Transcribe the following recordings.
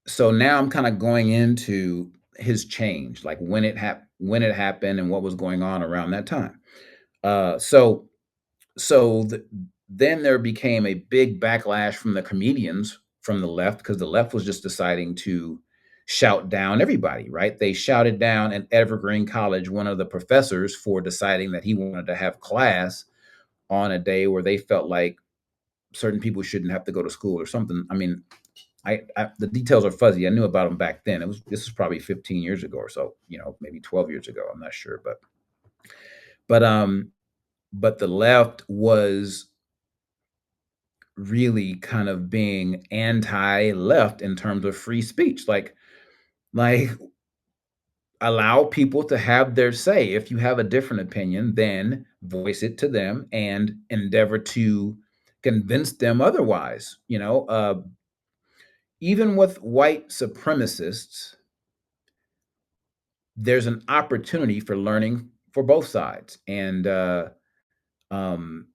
so now I'm kind of going into his change, like when it happened and what was going on around that time. Uh, so so th- then there became a big backlash from the comedians from the left because the left was just deciding to shout down everybody, right? They shouted down at Evergreen College one of the professors for deciding that he wanted to have class on a day where they felt like certain people shouldn't have to go to school or something. I mean, I the details are fuzzy. I knew about them back then. This was probably 15 years ago or so, maybe 12 years ago. I'm not sure, but um but the left was really kind of being anti-left in terms of free speech. Like allow people to have their say. If you have a different opinion, then voice it to them and endeavor to convince them otherwise. Even with white supremacists, there's an opportunity for learning for both sides. And um,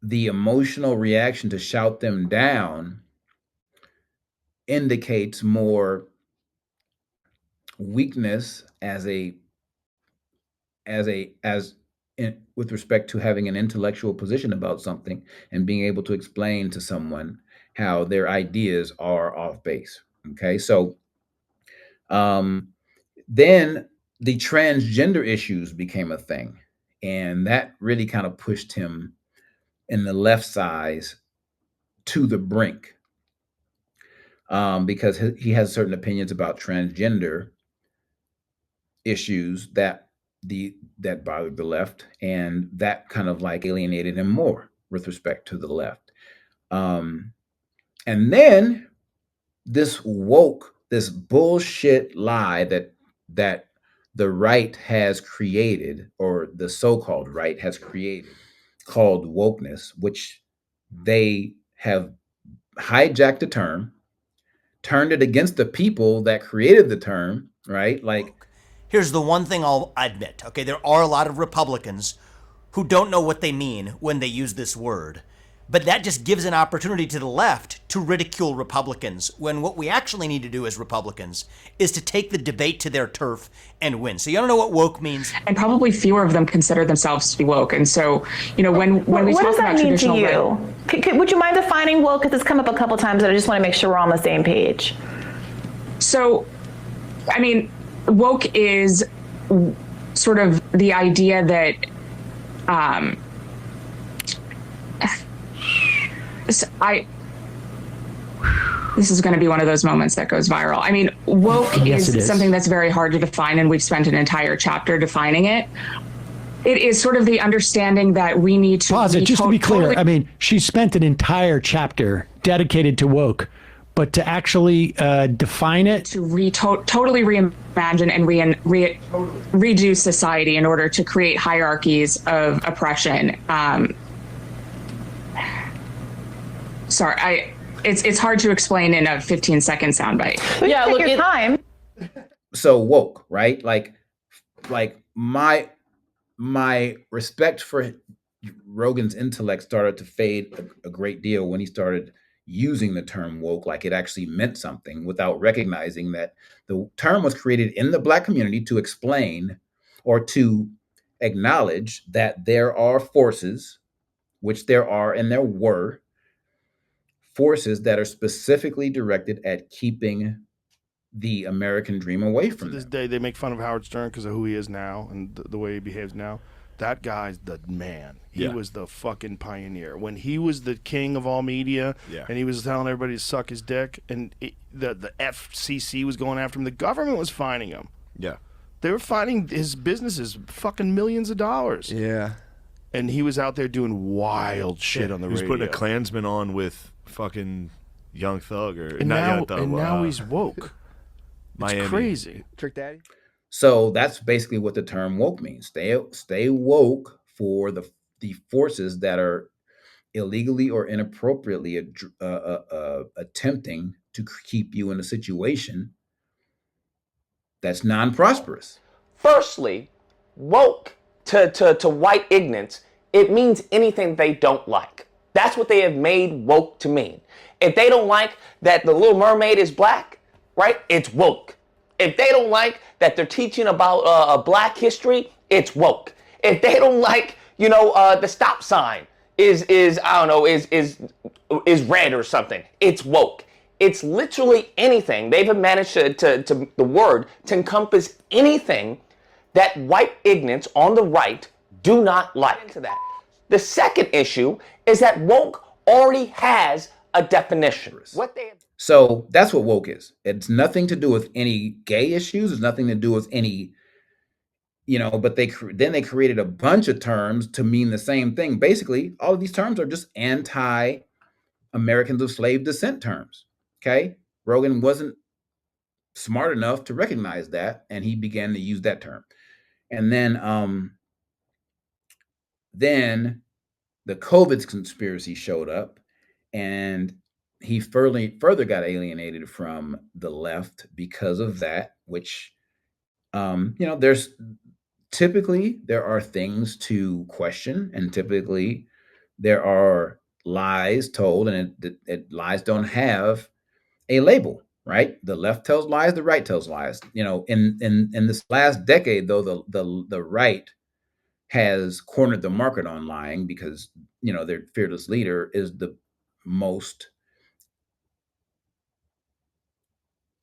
the emotional reaction to shout them down indicates more weakness as with respect to having an intellectual position about something and being able to explain to someone how their ideas are off base. Okay, so um, then the transgender issues became a thing, and that really kind of pushed him in the left size to the brink, because he has certain opinions about transgender issues that bothered the left, and that kind of like alienated him more with respect to the left. Um, and then this bullshit lie that the right has created, or the so-called right has created, called wokeness, which they have hijacked the term, turned it against the people that created the term, right? Like, Here's the one thing I'll admit, okay? There are a lot of Republicans who don't know what they mean when they use this word. But that just gives an opportunity to the left to ridicule Republicans, when what we actually need to do as Republicans is to take the debate to their turf and win. So you don't know what woke means. And probably fewer of them consider themselves to be woke. And so, when we talk about traditional... What does that mean to you? Would you mind defining woke? Because it's come up a couple times, and I just want to make sure we're on the same page. So, I mean, woke is sort of the idea that this is going to be one of those moments that goes viral. I mean, woke is something that's very hard to define, and we've spent an entire chapter defining it. It is sort of the understanding that we need to... Pause it, just to be clear. I mean, she spent an entire chapter dedicated to woke, but to actually define it... To totally reimagine and redo society in order to create hierarchies of oppression. Sorry, it's hard to explain in a 15-second soundbite. Yeah, look, your time. So woke, right? Like my respect for Rogan's intellect started to fade a great deal when he started using the term woke like it actually meant something, without recognizing that the term was created in the Black community to explain or to acknowledge that there are forces, which there are and there were, forces that are specifically directed at keeping the American dream away from them. To this them. day, they make fun of Howard Stern because of who he is now and the way he behaves now. That guy's the man. He was the fucking pioneer. When he was the king of all media, and he was telling everybody to suck his dick, and the FCC was going after him, the government was fining him. Yeah. They were fining his businesses fucking millions of dollars. Yeah. And he was out there doing wild shit on the radio. He was putting a Klansman on with fucking Young Thug, or and not now, Young Thug. And now he's woke. It's crazy. Trick Daddy. So that's basically what the term woke means. Stay woke for the forces that are illegally or inappropriately attempting to keep you in a situation that's non-prosperous. Firstly, woke to white ignorance, it means anything they don't like. That's what they have made woke to mean. If they don't like that the Little Mermaid is black, right? It's woke. If they don't like that they're teaching about black history, it's woke. If they don't like, the stop sign is I don't know is red or something, it's woke. It's literally anything. They've managed to the word to encompass anything that white ignorance on the right do not like. To that. The second issue is that woke already has a definition. So that's what woke is. It's nothing to do with any gay issues. It's nothing to do with any, but then they created a bunch of terms to mean the same thing. Basically, all of these terms are just anti-Americans of slave descent terms. Okay. Rogan wasn't smart enough to recognize that, and he began to use that term. And then the COVID conspiracy showed up, and he further got alienated from the left because of that, which there's typically there are things to question, and typically there are lies told, and lies don't have a label, right? The left tells lies, the right tells lies. In this last decade, though, the right has cornered the market on lying because their fearless leader is the most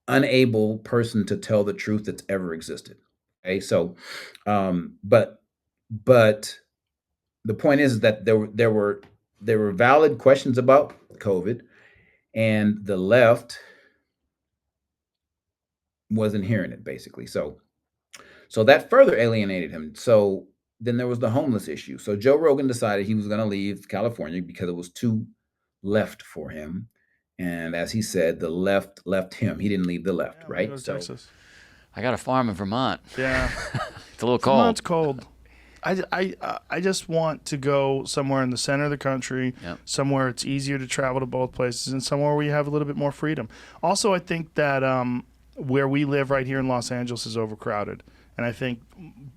unable person to tell the truth that's ever existed. Okay, so but the point is that there were valid questions about COVID, and the left wasn't hearing it, basically. So that further alienated him. So then there was the homeless issue. So Joe Rogan decided he was going to leave California because it was too left for him. And as he said, the left left him. He didn't leave the left, Yeah, right? go to So Texas. I got a farm in Vermont. Yeah. It's a little cold. Vermont's cold. I just want to go somewhere in the center of the country, somewhere it's easier to travel to both places, and somewhere where you have a little bit more freedom. Also, I think that where we live right here in Los Angeles is overcrowded. And I think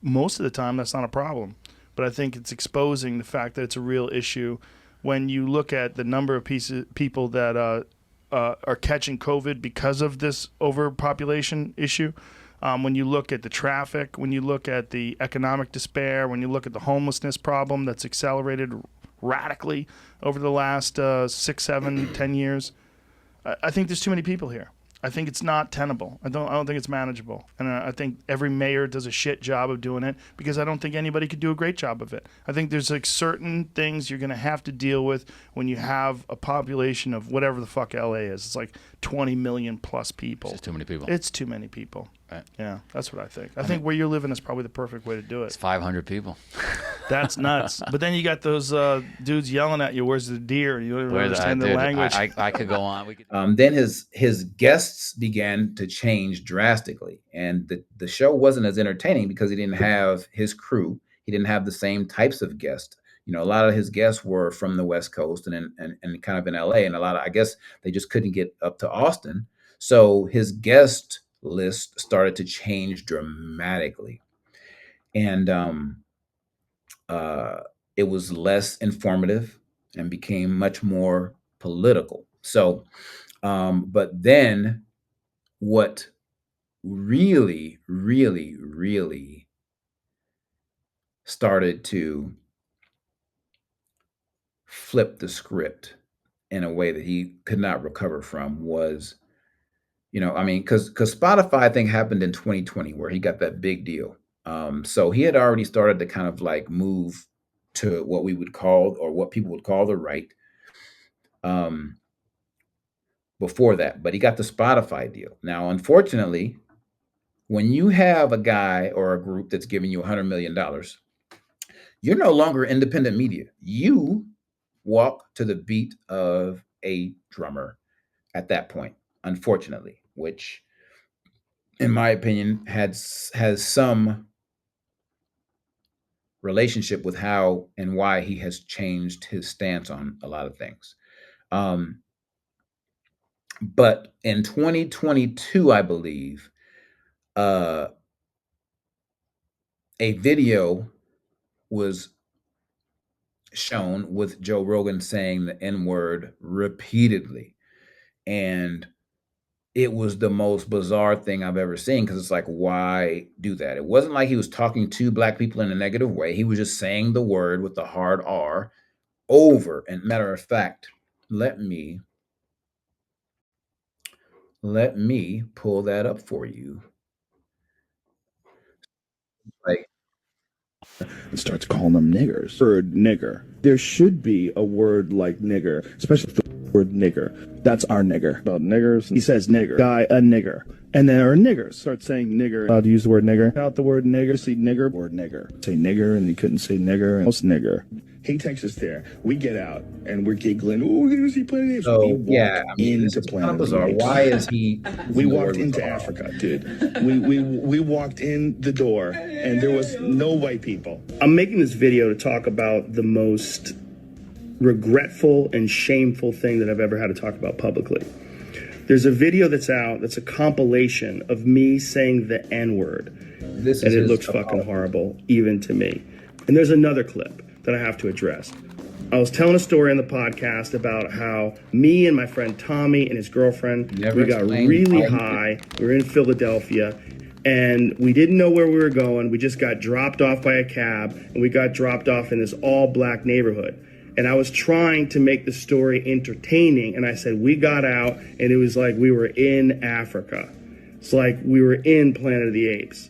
most of the time that's not a problem. But I think it's exposing the fact that it's a real issue when you look at the number of people that are catching COVID because of this overpopulation issue. When you look at the traffic, when you look at the economic despair, when you look at the homelessness problem that's accelerated radically over the last 6, 7, 10 years, I think there's too many people here. I think it's not tenable. I don't think it's manageable. And I think every mayor does a shit job of doing it because I don't think anybody could do a great job of it. I think there's like certain things you're going to have to deal with when you have a population of whatever the fuck LA is. It's like 20 million plus people. It's just too many people. It's too many people. Right. Yeah, that's what I think. I think where you're living is probably the perfect way to do It's it. 500 people. That's nuts. But then you got those dudes yelling at you, "Where's the deer?" And you don't even understand the language. I could go on. We could. Then his guests began to change drastically, and the show wasn't as entertaining because he didn't have his crew. He didn't have the same types of guests. A lot of his guests were from the West Coast and kind of in LA, and I guess they just couldn't get up to Austin. So his guest list started to change dramatically, and it was less informative and became much more political. So, but then what really, really, really started to flip the script in a way that he could not recover from was, because Spotify thing happened in 2020 where he got that big deal. So he had already started to kind of like move to what we would call, or what people would call, the right before that. But he got the Spotify deal. Now, unfortunately, when you have a guy or a group that's giving you $100 million, you're no longer independent media. You walk to the beat of a drummer at that point, unfortunately, which, in my opinion, has some relationship with how and why he has changed his stance on a lot of things. But in 2022, I believe, a video was shown with Joe Rogan saying the N-word repeatedly. And it was the most bizarre thing I've ever seen, because it's like, why do that? It wasn't like he was talking to black people in a negative way. He was just saying the word with the hard R over. And matter of fact, let me pull that up for you. Like, and starts calling them niggers. Word nigger. There should be a word like nigger, especially the word nigger. That's our nigger. About niggers. He says nigger. Guy, a nigger. And then our niggers start saying nigger. Allowed to use the word nigger. Out the word nigger. See nigger. Word nigger. Say nigger, and he couldn't say nigger. Most nigger. He takes us there. We get out, and we're giggling. Oh, here's he Planet Apes. So, we walk yeah, I mean, this into is kind Planet of bizarre. Apes. Why is he? We walked into Africa, dude. We walked in the door, and there was no white people. I'm making this video to talk about the most regretful and shameful thing that I've ever had to talk about publicly. There's a video that's out that's a compilation of me saying the N-word. And it looks fucking horrible, even to me. And there's another clip that I have to address. I was telling a story on the podcast about how me and my friend Tommy and his girlfriend, we got really high. We were in Philadelphia, and we didn't know where we were going. We just got dropped off by a cab, and we got dropped off in this all-black neighborhood. And I was trying to make the story entertaining, and I said, we got out, and it was like we were in Africa. It's like we were in Planet of the Apes.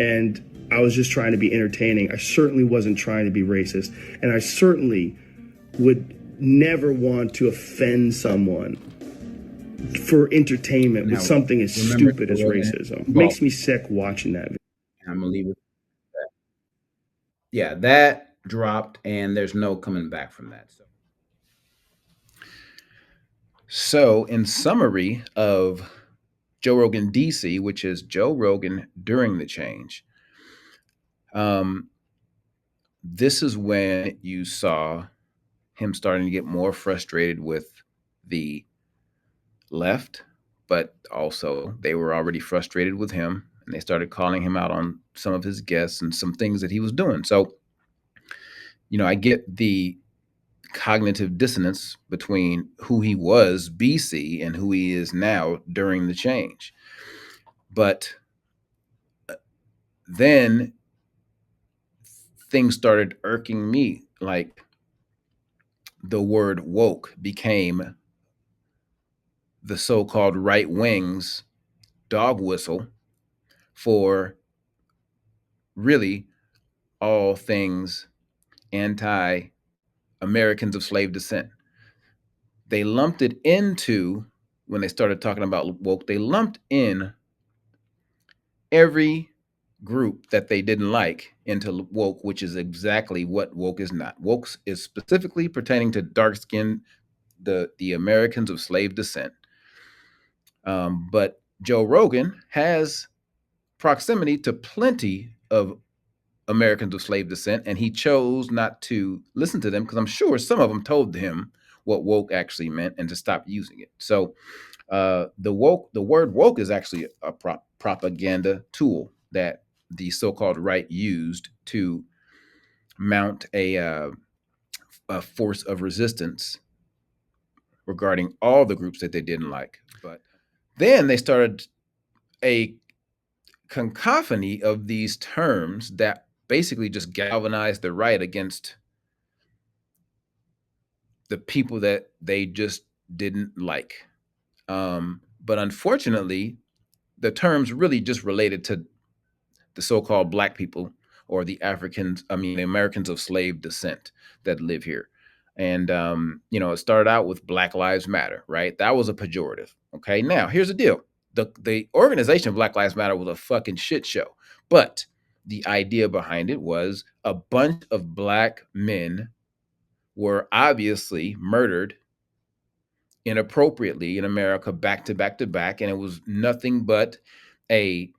And I was just trying to be entertaining. I certainly wasn't trying to be racist, and I certainly would never want to offend someone for entertainment with something as stupid as racism. It makes me sick watching that video. I'm gonna leave it at that. Yeah, that dropped, and there's no coming back from that. So in summary of Joe Rogan DC, which is Joe Rogan during the change, this is when you saw him starting to get more frustrated with the left, but also they were already frustrated with him, and they started calling him out on some of his guests and some things that he was doing. So, I get the cognitive dissonance between who he was BC and who he is now during the change. But then things started irking me, like the word woke became the so-called right wing's dog whistle for really all things anti-Americans of slave descent. They lumped it into, when they started talking about woke, they lumped in every group that they didn't like into woke, which is exactly what woke is not. Woke is specifically pertaining to dark-skinned, the Americans of slave descent. But Joe Rogan has proximity to plenty of Americans of slave descent, and he chose not to listen to them because I'm sure some of them told him what woke actually meant and to stop using it. So the word woke is actually a propaganda tool that the so-called right used to mount a force of resistance regarding all the groups that they didn't like. But then they started a cacophony of these terms that basically just galvanized the right against the people that they just didn't like. But unfortunately, the terms really just related to the so-called black people or the Americans of slave descent that live here. And, it started out with Black Lives Matter, right? That was a pejorative. Okay. Now here's the deal. The organization Black Lives Matter was a fucking shit show, but the idea behind it was a bunch of black men were obviously murdered inappropriately in America back to back to back. And it was nothing but a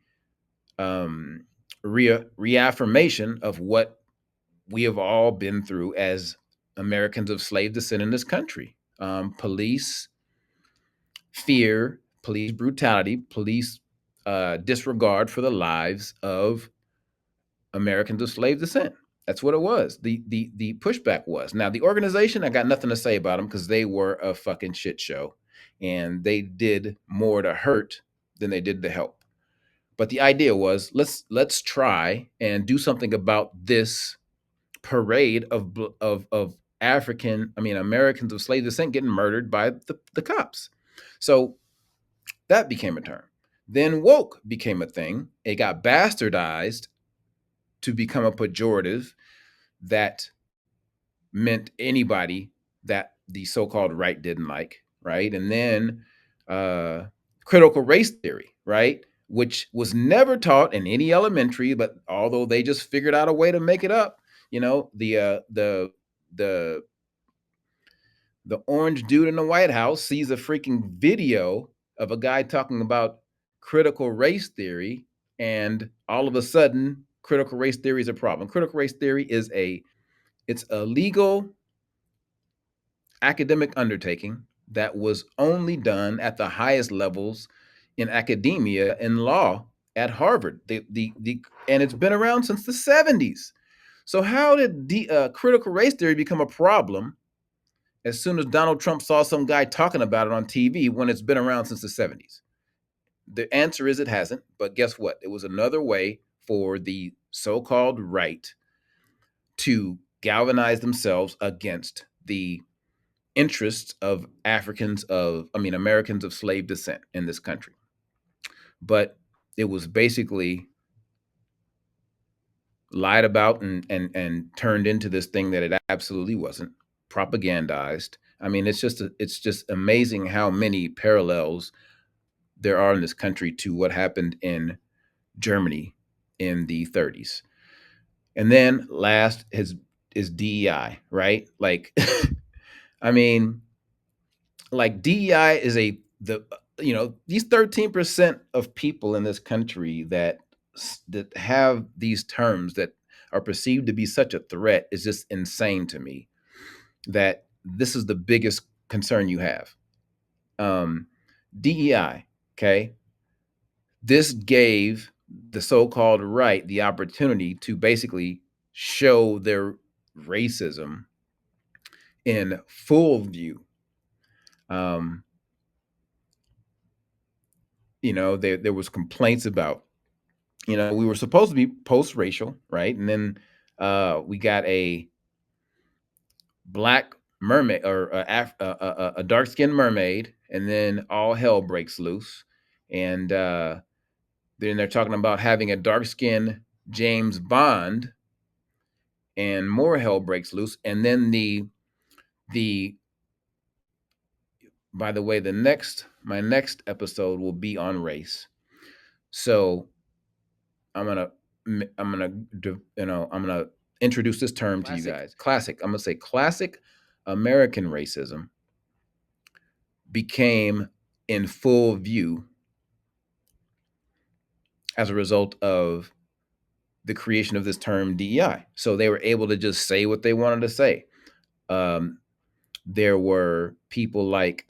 reaffirmation of what we have all been through as Americans of slave descent in this country. Police fear, police brutality, police disregard for the lives of Americans of slave descent. That's what it was. The pushback was. Now, the organization, I got nothing to say about them because they were a fucking shit show. and they did more to hurt than they did to help. But the idea was, let's try and do something about this parade of Americans of slave descent getting murdered by the cops. So that became a term. Then woke became a thing. It got bastardized to become a pejorative that meant anybody that the so-called right didn't like, right? And then critical race theory, right? Which was never taught in any elementary, but although they just figured out a way to make it up, the orange dude in the White House sees a freaking video of a guy talking about critical race theory, and all of a sudden, critical race theory is a problem. Critical race theory it's a legal academic undertaking that was only done at the highest levels in academia and law at Harvard. And it's been around since the 70s. So how did critical race theory become a problem as soon as Donald Trump saw some guy talking about it on TV when it's been around since the 70s? The answer is it hasn't, but guess what? It was another way for the so-called right to galvanize themselves against the interests of Americans of slave descent in this country. But it was basically lied about and turned into this thing that it absolutely wasn't, propagandized. I mean, it's just amazing how many parallels there are in this country to what happened in Germany in the 30s. And then last is DEI, right? Like, I mean, like DEI is these 13% of people in this country that have these terms that are perceived to be such a threat is just insane to me, that this is the biggest concern you have. DEI, okay? This gave the so-called right the opportunity to basically show their racism in full view. There was complaints about, we were supposed to be post-racial, right? And then we got a black mermaid or a dark-skinned mermaid, and then all hell breaks loose. And then they're talking about having a dark-skinned James Bond, and more hell breaks loose. And then by the way, my next episode will be on race. So I'm gonna introduce this term to you guys. I'm gonna say classic American racism became in full view as a result of the creation of this term DEI. So they were able to just say what they wanted to say. There were people like,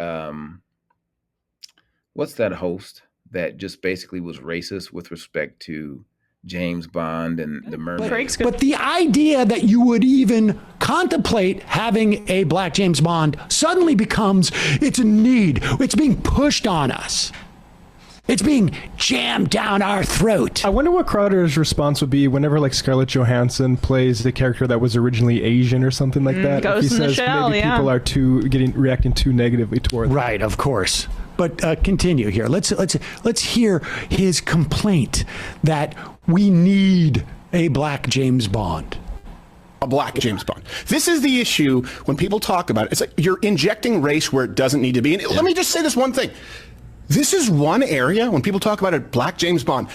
what's that host that just basically was racist with respect to James Bond and the mermaid? But the idea that you would even contemplate having a black James Bond suddenly becomes, it's a need. It's being pushed on us. It's being jammed down our throat. I wonder what Crowder's response would be whenever like Scarlett Johansson plays the character that was originally Asian or something like that. Ghost if he in the says Shell, maybe yeah. people are reacting too negatively toward them. Right, of course. But continue here. Let's hear his complaint that we need a black James Bond. A black James Bond. This is the issue when people talk about it. It's like you're injecting race where it doesn't need to be. And let me just say this one thing. This is one area when people talk about a black James Bond.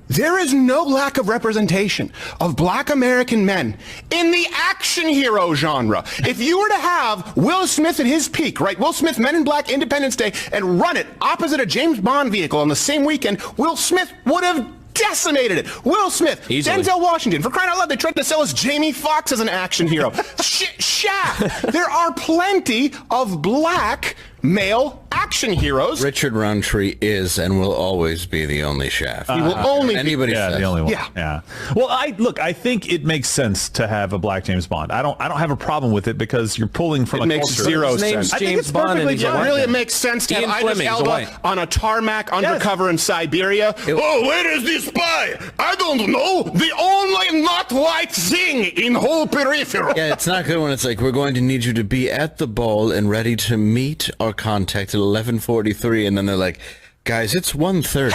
There is no lack of representation of black American men in the action hero genre. If you were to have Will Smith at his peak, right? Will Smith, Men in Black, Independence Day, and run it opposite a James Bond vehicle on the same weekend, Will Smith would have decimated it. Will Smith, Easily. Denzel Washington, for crying out loud, they tried to sell us Jamie Foxx as an action hero. Shaq. There are plenty of black male action action heroes. Richard Roundtree is and will always be the only chef. He will only be anybody the only one. Yeah. Yeah. Well, I think it makes sense to have a black James Bond. I don't have a problem with it because you're pulling from It a makes culture. zero His name's sense. I James Bond and he's a white really, guy. it makes sense to Ian have Idris Fleming's Elba white. on a tarmac undercover in Siberia. Oh, where is the spy? I don't know. The only not white thing in whole peripheral. Yeah, it's not good when it's like, we're going to need you to be at the ball and ready to meet our contact at 11:43, and then they're like, guys, it's 1:30.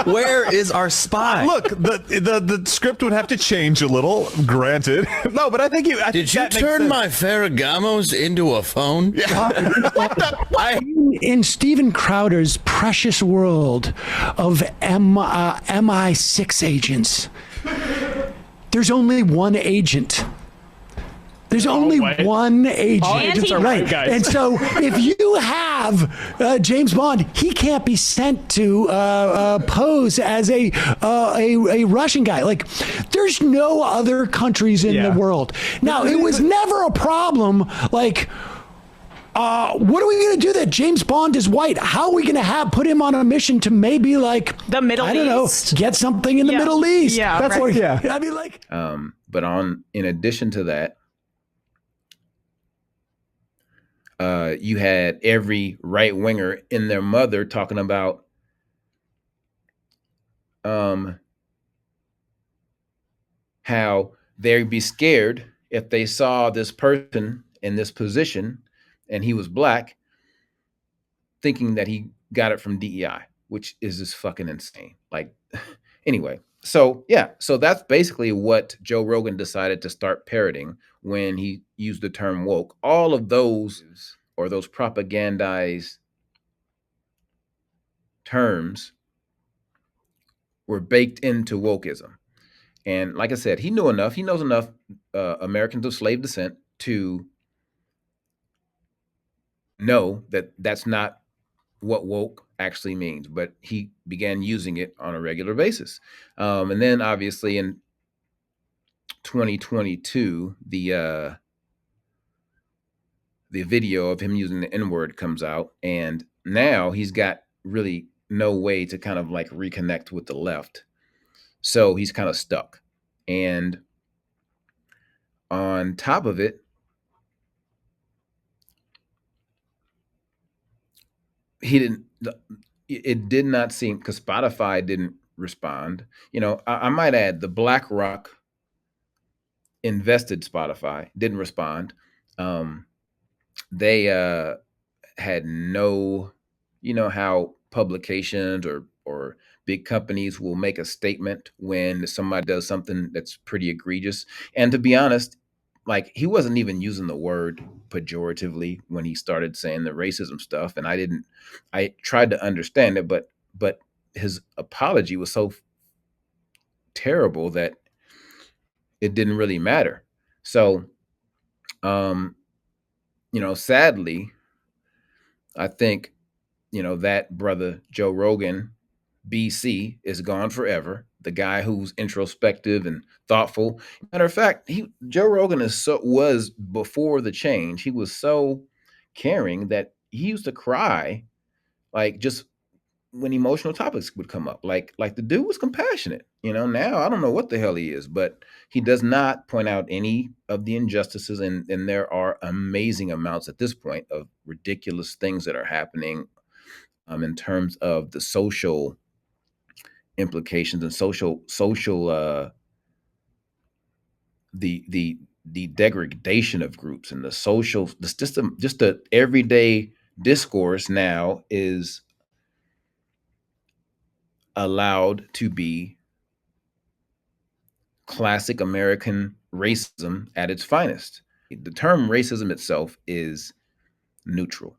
Where is our spy? Look, the script would have to change a little, granted. No, but I think Did you turn my Ferragamos into a phone? In Steven Crowder's precious world of MI6 agents, there's only one agent. There's only one agent. All agents are white guys. And so if you have James Bond, he can't be sent to pose as a Russian guy. Like, there's no other countries in the world. Now, it was never a problem, like, what are we going to do that James Bond is white? How are we going to put him on a mission to maybe, like, the Middle East? I don't know, get something in the Middle East? Yeah, that's right. I mean, like. But in addition to that, you had every right winger and their mother talking about how they'd be scared if they saw this person in this position and he was black, thinking that he got it from DEI, which is just fucking insane. Like, anyway, so that's basically what Joe Rogan decided to start parroting when he used the term woke. All of those, or those propagandized terms, were baked into wokeism. And like I said, he knows enough Americans of slave descent to know that that's not what woke actually means, but he began using it on a regular basis. And then obviously in 2022, the video of him using the N-word comes out, and now he's got really no way to kind of like reconnect with the left. So he's kind of stuck. And on top of it, it did not seem, because Spotify didn't respond. I might add, the BlackRock invested Spotify didn't respond. They had no, how publications or big companies will make a statement when somebody does something that's pretty egregious. And to be honest, like, he wasn't even using the word pejoratively when he started saying the racism stuff. And I tried to understand it, but his apology was so terrible that it didn't really matter. So, sadly, I think, that brother Joe Rogan, BC, is gone forever. The guy who's introspective and thoughtful. Matter of fact, Joe Rogan was before the change. He was so caring that he used to cry, like, just when emotional topics would come up. Like the dude was compassionate. Now I don't know what the hell he is, but he does not point out any of the injustices, and there are amazing amounts at this point of ridiculous things that are happening in terms of the social implications and social the degradation of groups, and the social, just the everyday discourse now is allowed to be classic American racism at its finest. The term racism itself is neutral.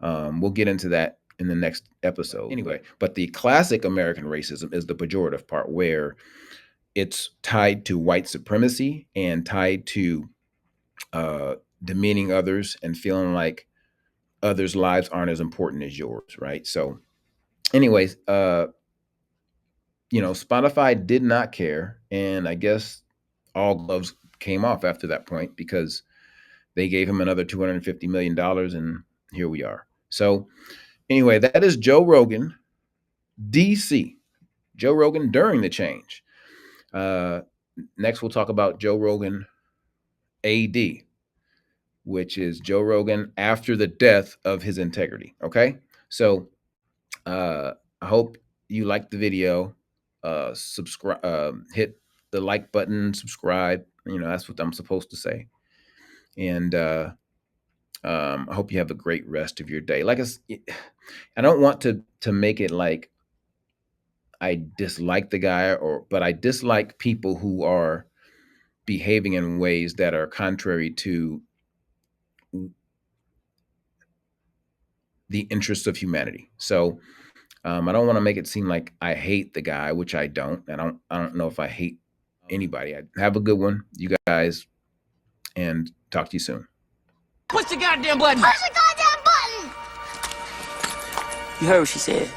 We'll get into that in the next episode. Anyway, but the classic American racism is the pejorative part, where it's tied to white supremacy and tied to demeaning others and feeling like others' lives aren't as important as yours, right? So anyways, Spotify did not care, and I guess all gloves came off after that point, because they gave him another $250 million, here we are. So anyway, that is Joe Rogan, DC. Joe Rogan during the change. Next, we'll talk about Joe Rogan AD, which is Joe Rogan after the death of his integrity. Okay, so I hope you liked the video. Subscribe, hit the like button, subscribe. You know, that's what I'm supposed to say. And I hope you have a great rest of your day. Like I don't want to make it like I dislike the guy, but I dislike people who are behaving in ways that are contrary to the interests of humanity. So I don't want to make it seem like I hate the guy, which I don't. And I don't know if I hate anybody. Have a good one, you guys, and talk to you soon. Push the goddamn button! Push the goddamn button! You heard what she said.